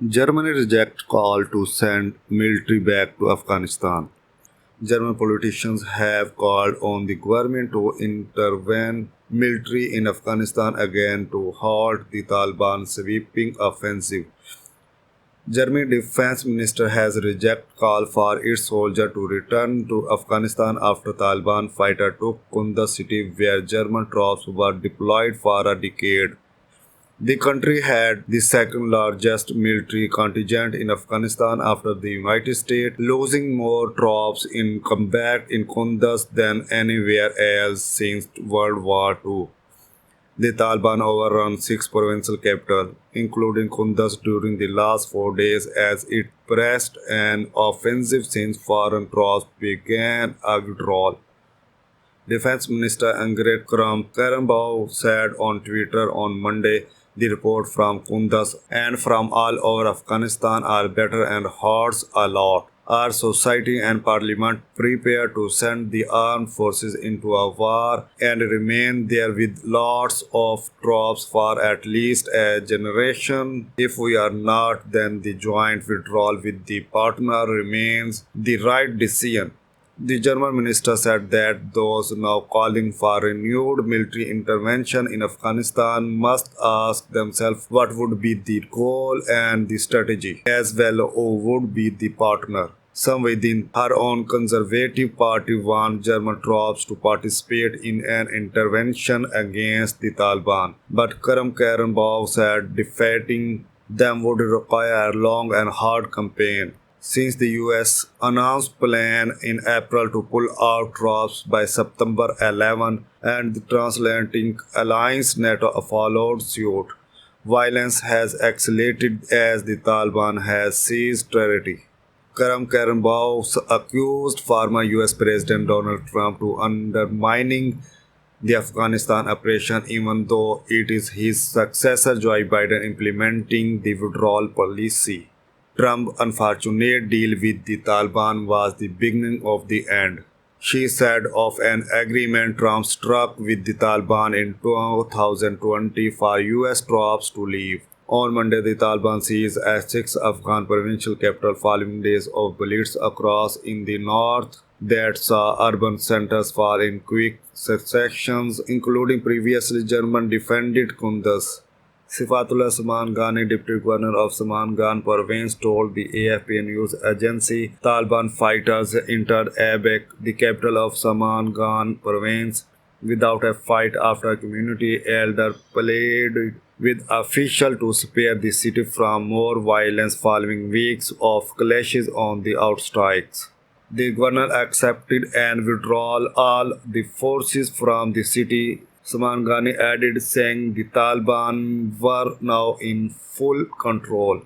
Germany rejects call to send military back to Afghanistan. German politicians have called on the government to intervene military in Afghanistan again to halt the Taliban sweeping offensive. German defense minister has rejected call for its soldiers to return to Afghanistan after Taliban fighter took Kunduz city where German troops were deployed for a decade. The country had the second largest military contingent in Afghanistan after the United States, losing more troops in combat in Kunduz than anywhere else since World War II. The Taliban overran six provincial capitals, including Kunduz, during the last 4 days as it pressed an offensive since foreign troops began a withdrawal. Defense Minister Angret Karambaw said on Twitter on Monday, the report from Kunduz and from all over Afghanistan are better and hurts a lot. Our society and parliament prepare to send the armed forces into a war and remain there with lots of troops for at least a generation. If we are not, then the joint withdrawal with the partner remains the right decision. The German minister said that those now calling for renewed military intervention in Afghanistan must ask themselves what would be the goal and the strategy, as well as who would be the partner. Some within her own conservative party want German troops to participate in an intervention against the Taliban. But Karambaw said defeating them would require a long and hard campaign. Since the US announced plan in April to pull out troops by September 11 and the transatlantic alliance NATO followed suit, violence has escalated as the Taliban has seized territory. Karambaw accused former US President Donald Trump to undermining the Afghanistan operation even though it is his successor Joe Biden implementing the withdrawal policy. Trump's unfortunate deal with the Taliban was the beginning of the end, she said of an agreement Trump struck with the Taliban in 2020 for US troops to leave. On Monday, the Taliban seized six Afghan provincial capitals following days of bullets across in the north that saw urban centers fall in quick succession, including previously German-defended Kunduz. Sifatullah Saman Ghani, Deputy Governor of Saman Province, told the AFP news agency Taliban fighters entered Abek, the capital of Saman Province, without a fight after a community elder pleaded with officials to spare the city from more violence following weeks of clashes on the outskirts. The governor accepted and withdrew all the forces from the city, Saman added, saying the Taliban were now in full control.